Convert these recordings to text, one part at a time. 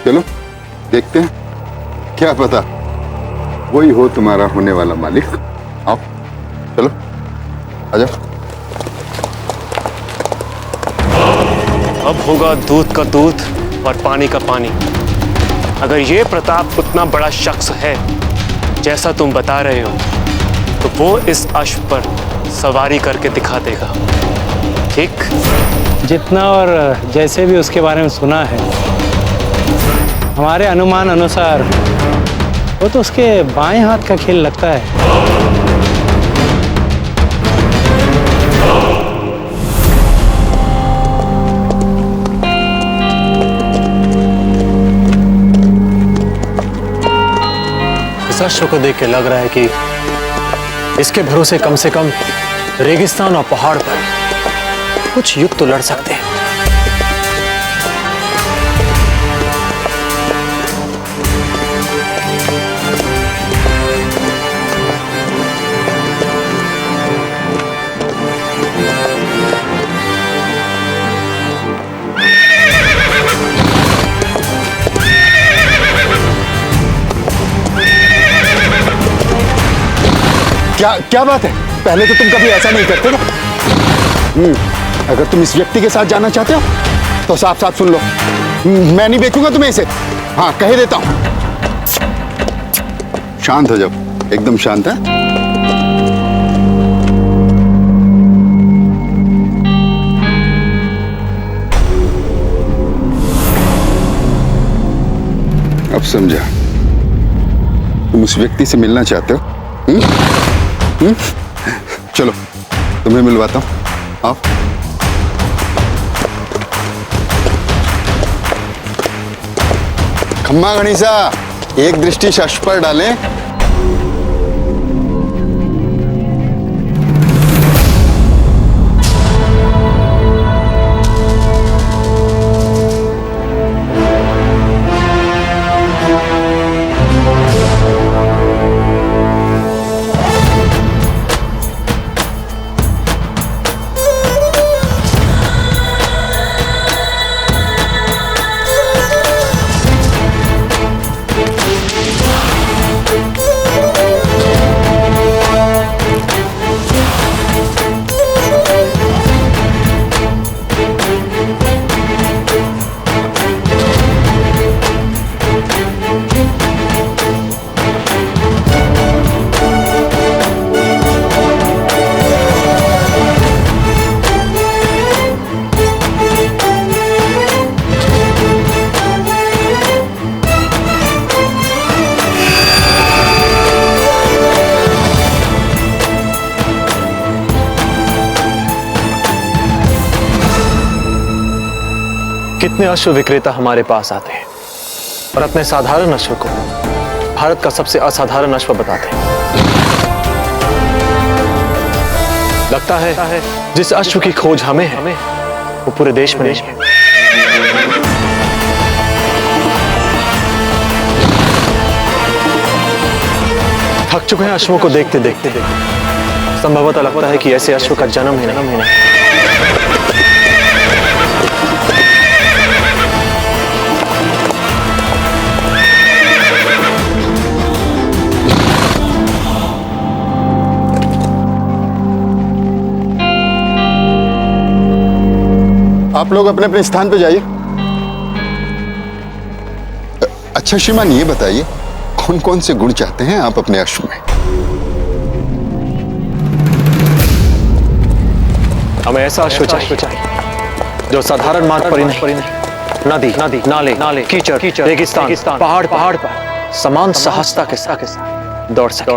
चलो देखते हैं, क्या पता वही हो तुम्हारा होने वाला मालिक। आओ चलो आ जाओ। अब होगा दूध का दूध और पानी का पानी। अगर ये प्रताप उतना बड़ा शख्स है जैसा तुम बता रहे हो तो वो इस अश्व पर सवारी करके दिखा देगा, ठीक? जितना और जैसे भी उसके बारे में सुना है, हमारे अनुमान अनुसार वो तो उसके बाएं हाथ का खेल लगता है। इस अश्व को देख के लग रहा है कि इसके भरोसे कम से कम रेगिस्तान और पहाड़ पर कुछ युद्ध तो लड़ सकते हैं। क्या बात है? पहले तो तुम कभी ऐसा नहीं करते थे। अगर तुम इस व्यक्ति के साथ जाना चाहते हो तो साफ साफ सुन लो, मैं नहीं बेचूंगा तुम्हें इसे। हाँ कह देता हूं। शांत हो जाओ, एकदम शांत है। अब समझा, तुम उस व्यक्ति से मिलना चाहते हो। चलो तुम्हें मिलवाता हूं, आओ। खम्मा गणेशा, एक दृष्टि शश पर डालें। कितने अश्व विक्रेता हमारे पास आते हैं और अपने साधारण अश्व को भारत का सबसे असाधारण अश्व बताते हैं। लगता है जिस अश्व की खोज हमें है वो पूरे देश में नहीं है। थक चुके हैं अश्वों को देखते देखते। संभवतः लगता है कि ऐसे अश्व का जन्म ही नहीं। आप लोग अपने अपने स्थान पे जाइए। अच्छा श्रीमान, ये बताइए कौन कौन से गुण चाहते हैं आप अपने अश्व में? हमें ऐसा अश्व चाहिए जो साधारण मार्ग पर ही नहीं, नदी नाले कीचड़ रेगिस्तान पहाड़ पर समान साहसता के साथ दौड़ सके।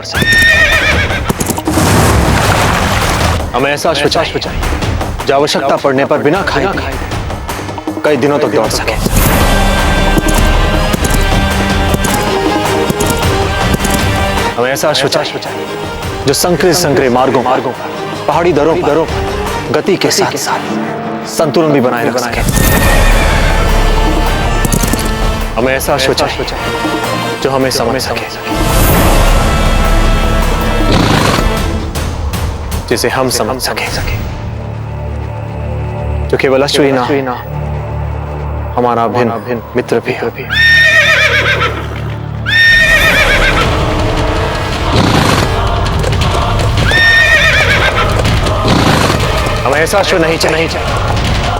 हमें ऐसा अश्व चाहिए जो आवश्यकता पड़ने पर बिना खाए कई दिनों तक दौड़ सके। हमें ऐसा अश्व चाहिए जो संकरे मार्गों पहाड़ी दरों पर गति के साथ संतुलन भी बनाए रख सके। हमें ऐसा अश्व चाहिए जो हमें समझ सके, जिसे हम समझ सके, जो केवल अश्व ही ना हमारा अभिन्न मित्र भी है। हमें ऐसा अश्व नहीं चाहिए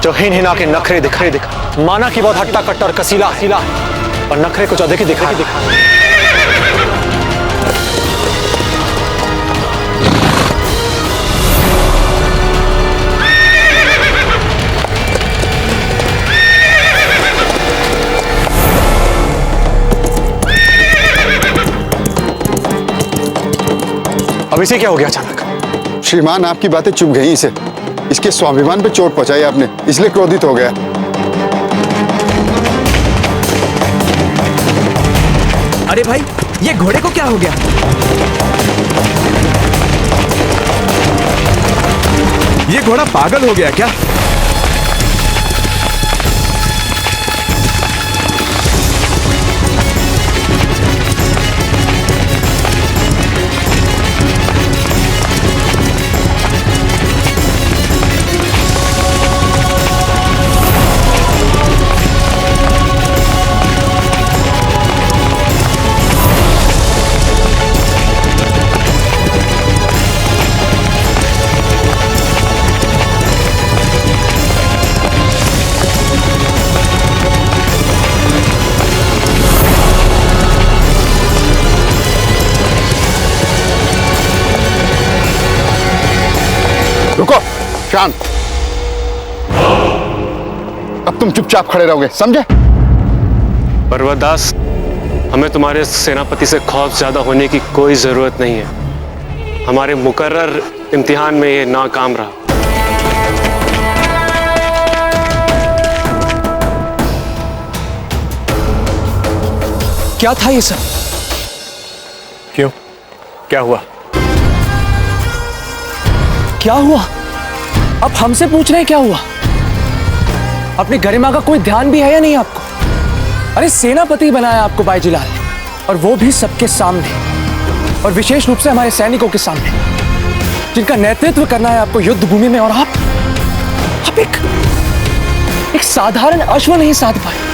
जो हिन हिना के नखरे दिखा। माना कि बहुत हट्टा कट्टा और कसीला है और नखरे कुछ अधिक ही दिखा। अब इसे क्या हो गया अचानक? श्रीमान, आपकी बातें चुभ गई इसे। इसके स्वाभिमान पे चोट पहुंचाई आपने, इसलिए क्रोधित हो गया। अरे भाई, ये घोड़े को क्या हो गया? ये घोड़ा पागल हो गया क्या? रुको, शांत। अब तुम चुपचाप खड़े रहोगे, समझे? पर्वतदास, हमें तुम्हारे सेनापति से खौफ ज्यादा होने की कोई जरूरत नहीं है। हमारे मुकर्रर इम्तिहान में ये नाकाम रहा। क्या था ये सब? क्यों? क्या हुआ? क्या हुआ? अब हमसे पूछ रहे हैं क्या हुआ? अपनी गरिमा का कोई ध्यान भी है या नहीं आपको? अरे सेनापति बनाया आपको बाईजिलाल, और वो भी सबके सामने, और विशेष रूप से हमारे सैनिकों के सामने, जिनका नेतृत्व करना है आपको युद्ध भूमि में, और आप एक साधारण अश्व नहीं साध पाए।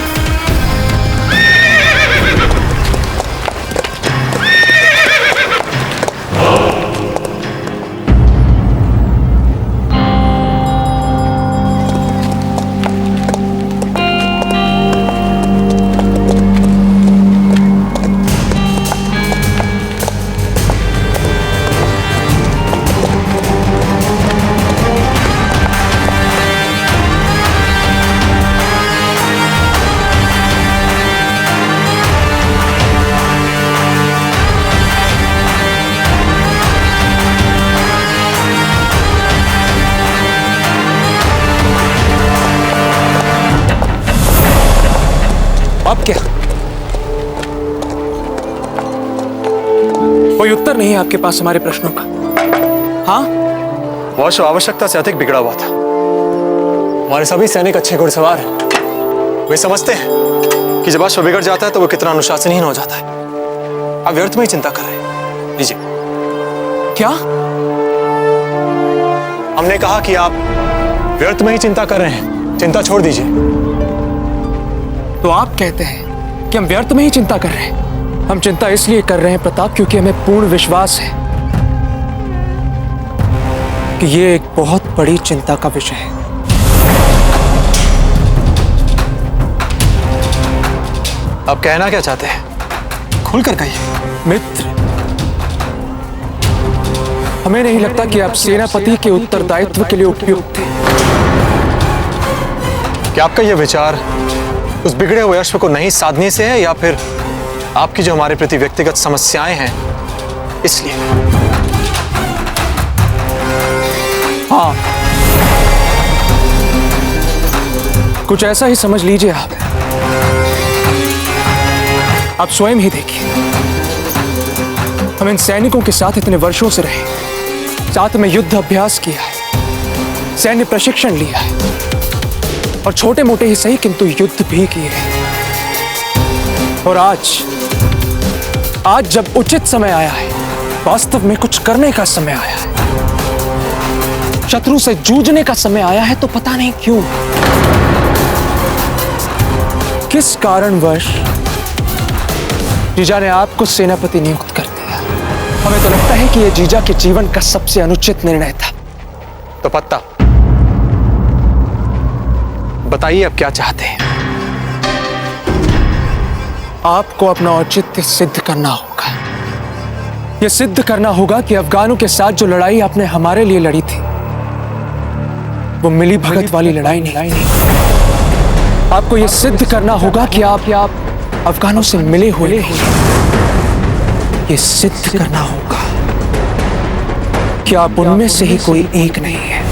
अब क्या? कोई उत्तर नहीं है आपके पास हमारे प्रश्नों का? हाँ, वो अश्व आवश्यकता से अधिक बिगड़ा हुआ था। हमारे सभी सैनिक अच्छे घुड़सवार हैं। वे समझते हैं कि जब अश्व बिगड़ जाता है तो वो कितना अनुशासनहीन हो जाता है। आप व्यर्थ में ही चिंता कर रहे हैं। लीजिए। क्या? हमने कहा कि आप व्यर्थ में ही चिंता कर रहे हैं। चिंता छोड़ दीजिए। तो आप कहते हैं कि हम व्यर्थ में ही चिंता कर रहे हैं? हम चिंता इसलिए कर रहे हैं प्रताप, क्योंकि हमें पूर्ण विश्वास है कि ये एक बहुत बड़ी चिंता का विषय है। आप कहना क्या चाहते हैं? खुलकर कहिए। मित्र, हमें नहीं लगता कि आप सेनापति के उत्तरदायित्व के लिए उपयुक्त थे। क्या आपका यह विचार उस बिगड़े हुए अश्व को नहीं साधने से है, या फिर आपकी जो हमारे प्रति व्यक्तिगत समस्याएं हैं इसलिए? हाँ, कुछ ऐसा ही समझ लीजिए आप स्वयं ही देखिए। हम इन सैनिकों के साथ इतने वर्षों से रहे, साथ में युद्ध अभ्यास किया है, सैन्य प्रशिक्षण लिया है, और छोटे मोटे ही सही किंतु युद्ध भी किए हैं। और आज जब उचित समय आया है, वास्तव में कुछ करने का समय आया है, शत्रु से जूझने का समय आया है, तो पता नहीं क्यों, किस कारणवश जीजा ने आपको सेनापति नियुक्त कर दिया। हमें तो लगता है कि यह जीजा के जीवन का सबसे अनुचित निर्णय था। तो पत्ता बताइए अब क्या चाहते हैं? आपको अपना औचित्य सिद्ध करना होगा। यह सिद्ध करना होगा कि अफगानों के साथ जो लड़ाई आपने हमारे लिए लड़ी थी वो मिली भगत वाली लड़ाई नहीं। आपको यह सिद्ध करना होगा कि आप अफगानों से मिले हुए हैं। यह सिद्ध करना होगा कि आप उनमें से ही कोई एक नहीं है।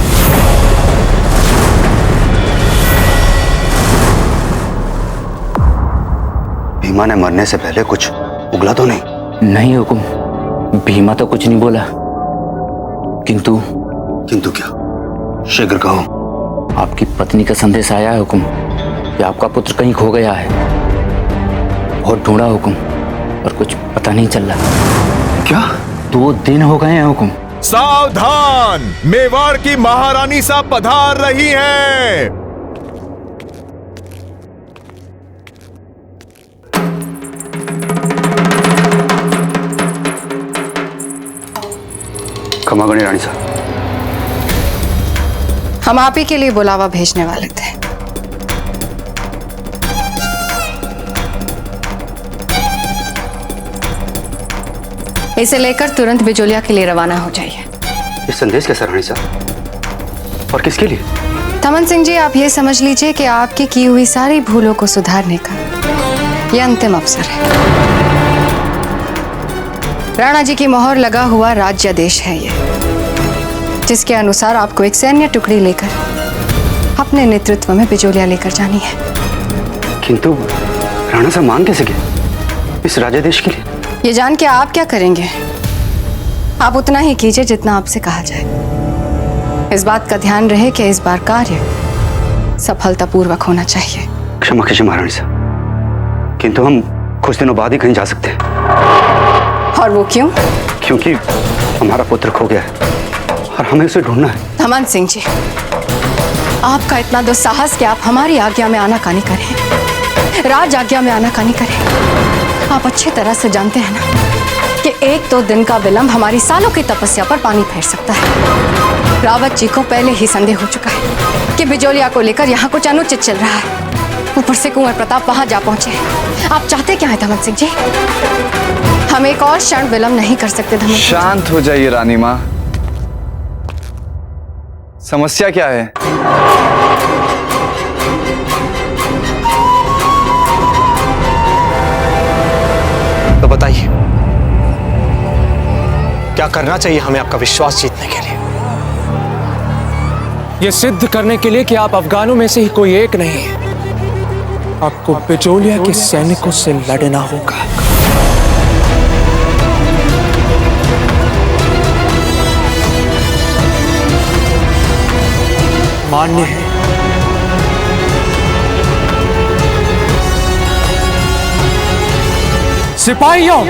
भीमा ने मरने से पहले कुछ उगला तो नहीं? नहीं हुकुम, भीमा तो कुछ नहीं बोला। किंतु क्या? शीघ्र कहो। आपकी पत्नी का संदेश आया है हुकुम कि आपका पुत्र कहीं खो गया है। बहुत ढूंढा हुकुम, और कुछ पता नहीं चल रहा। क्या? 2 दिन हो गए हैं हुकुम। सावधान, मेवाड़ की महारानी साहब पधार रही हैं। खमागणी रानी साहब, हम आप ही के लिए बुलावा भेजने वाले थे। इसे लेकर तुरंत बिजोलिया के लिए रवाना हो जाइए। ये संदेश कैसा रानी साहब, और किसके लिए? थमन सिंह जी, आप ये समझ लीजिए कि आपकी की हुई सारी भूलों को सुधारने का यह अंतिम अवसर है। राणा जी की मोहर लगा हुआ राज्यादेश है ये, जिसके अनुसार आपको एक सैन्य टुकड़ी लेकर अपने नेतृत्व में बिजोलिया लेकर जानी है। किंतु राणा साहब मान कैसे गए इस राज्यादेश के लिए? ये जान के आप क्या करेंगे? आप उतना ही कीजिए जितना आपसे कहा जाए। इस बात का ध्यान रहे कि इस बार कार्य सफलतापूर्वक होना चाहिए। क्षमा कीजिए महारानी साहब, किंतु हम कुछ दिनों बाद ही कहीं जा सकते हैं। और वो क्यों? क्योंकि हमारा पुत्र खो गया है और हमें उसे ढूंढना है। थमन सिंह जी, आपका इतना दुस्साहस कि आप हमारी आज्ञा में आनाकानी करें, राज आज्ञा में आनाकानी करें। आप अच्छी तरह से जानते हैं ना कि 1-2 दिन का विलंब हमारी सालों की तपस्या पर पानी फेर सकता है। रावत जी को पहले ही संदेह हो चुका है कि बिजोलिया को लेकर यहाँ कुछ अनुचित चल रहा है। ऊपर से कुंवर प्रताप वहां जा पहुंचे। आप चाहते क्या है थमन सिंह जी? हम एक और क्षण विलंब नहीं कर सकते। थमन सिंह जी, शांत हो जाइए रानी माँ। समस्या क्या है? तो बताइए, क्या करना चाहिए हमें आपका विश्वास जीतने के लिए? यह सिद्ध करने के लिए कि आप अफगानों में से ही कोई एक नहीं है, आपको बिजोलिया के सैनिकों से लड़ना होगा। मान्य है। सिपाहियों,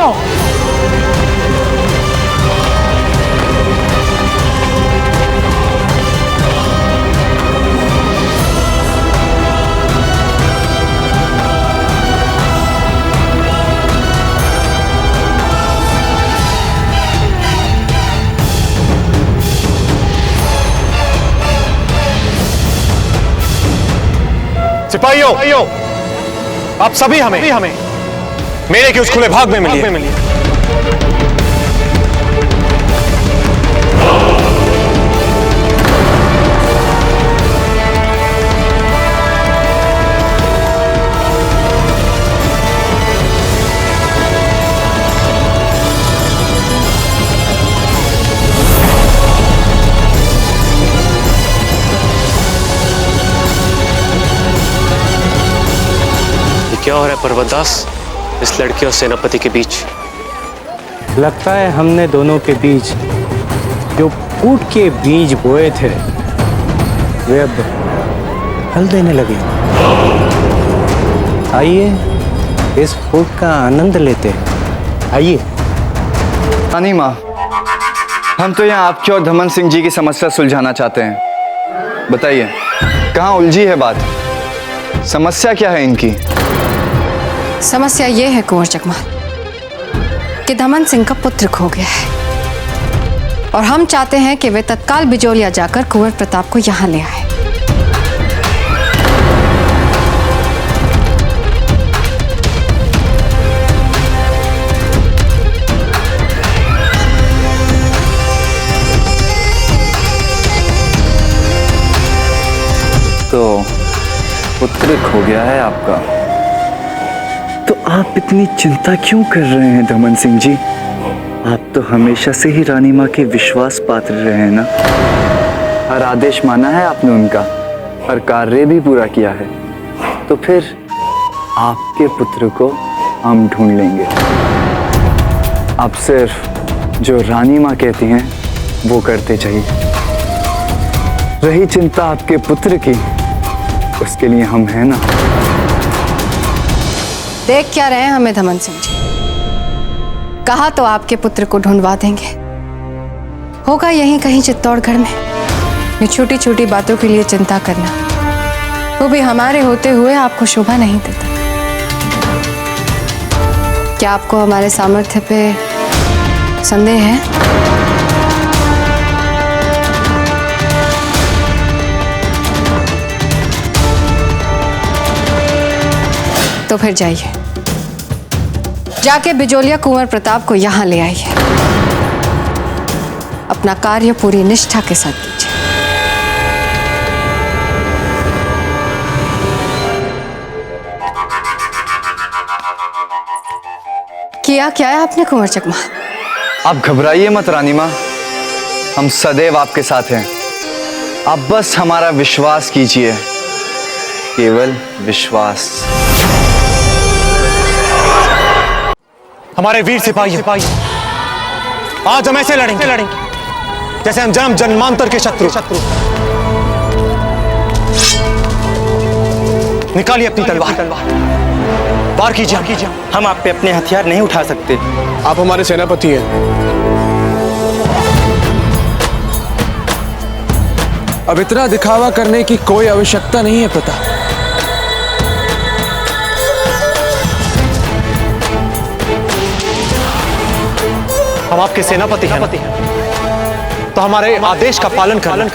सिपाहियों, आप सभी हमें मेरे के उस खुले भाग में मिलिए। क्या हो रहा है पर्वतदास इस लड़के और सेनापति के बीच? लगता है हमने दोनों के बीच जो फूट के बीज बोए थे वे अब फल देने लगे। आइए इस फूट का आनंद लेते हैं। आइए। रानी माँ, हम तो यहाँ आपकी और धमन सिंह जी की समस्या सुलझाना चाहते हैं। बताइए, कहाँ उलझी है बात? समस्या क्या है इनकी? समस्या ये है कुंवर जगमाल कि धमन सिंह का पुत्र खो गया है और हम चाहते हैं कि वे तत्काल बिजोलिया जाकर कुंवर प्रताप को यहाँ ले आए। हो गया है आपका। तो आप इतनी चिंता क्यों कर रहे हैं धमन सिंह जी? आप तो हमेशा से ही रानी माँ के विश्वास पात्र रहे हैं ना। हर आदेश माना है आपने उनका, हर कार्य भी पूरा किया है। तो फिर आपके पुत्र को हम ढूंढ लेंगे। आप सिर्फ जो रानी माँ कहती हैं वो करते जाइए। रही चिंता आपके पुत्र की, उसके लिए हम हैं ना। देख क्या रहे हैं हमें धमन सिंह जी? कहा तो आपके पुत्र को ढूंढवा देंगे, होगा यहीं कहीं चित्तौड़गढ़ में। ये छोटी छोटी बातों के लिए चिंता करना, वो भी हमारे होते हुए, आपको शोभा नहीं देता। क्या आपको हमारे सामर्थ्य पे संदेह है? तो फिर जाइए, जाके बिजोलिया कुंवर प्रताप को यहां ले आइए। अपना कार्य पूरी निष्ठा के साथ कीजिए। किया क्या है आपने कुंवर चकमा? आप घबराइए मत रानी माँ, हम सदैव आपके साथ हैं। आप बस हमारा विश्वास कीजिए, केवल विश्वास। हमारे वीर सिपाही आज हम ऐसे लड़ेंगे जैसे हम जन्म जन्मांतर के शत्रु। निकालिए अपनी तलवार, वार कीजिए। हम आप पे अपने हथियार नहीं उठा सकते। आप हमारे सेनापति हैं। अब इतना दिखावा करने की कोई आवश्यकता नहीं है प्रताप। हम आपके सेनापति हैं, तो हमारे आदेश का पालन करना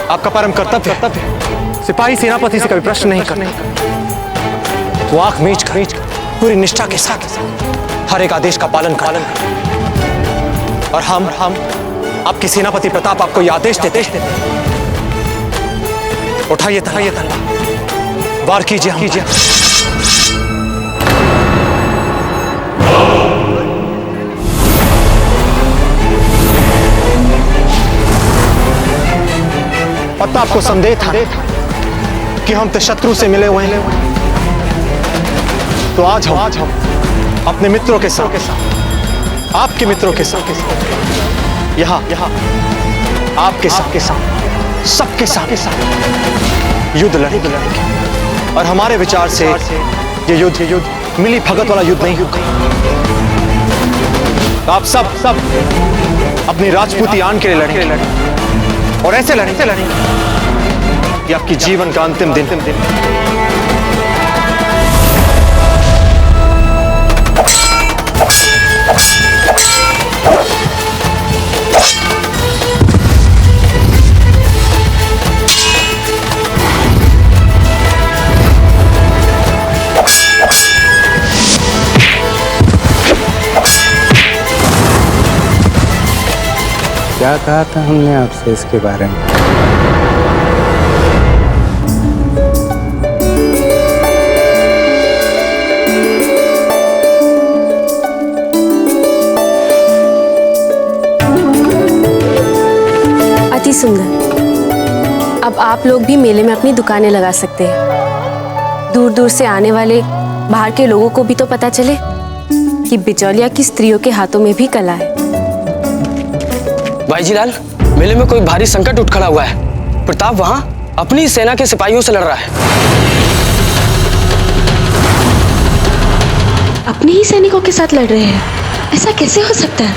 आपका परम कर्तव्य है। सिपाही सेनापति से कभी प्रश्न नहीं करते, वो आंख मीच कर पूरी निष्ठा के साथ हर एक आदेश का पालन कर। और हम आपके सेनापति प्रताप आपको यह आदेश देते हैं, उठाइए तलवार, वार कीजिए। पता आपको संदेह था कि हम तो शत्रु से मिले हुए हैं, तो आज हम अपने मित्रों के साथ, आपके मित्रों के साथ यहाँ आपके साथ सबके साथ युद्ध लड़ेंगे। और हमारे विचार से ये युद्ध मिली भगत वाला युद्ध नहीं होगा। तो आप सब अपनी राजपूती आन के लिए लड़ेंगे, और ऐसे लड़ेंगे कि आपकी जीवन का अंतिम दिन क्या कहा था हमने आपसे इसके बारे में? अति सुंदर। अब आप लोग भी मेले में अपनी दुकानें लगा सकते हैं। दूर दूर से आने वाले बाहर के लोगों को भी तो पता चले कि बिचौलिया की स्त्रियों के हाथों में भी कला है। भाईजीलाल, मेले में कोई भारी संकट उठ खड़ा हुआ है। प्रताप वहां अपनी सेना के सिपाहियों से लड़ रहा है। अपने ही सैनिकों के साथ लड़ रहे हैं? ऐसा कैसे हो सकता है?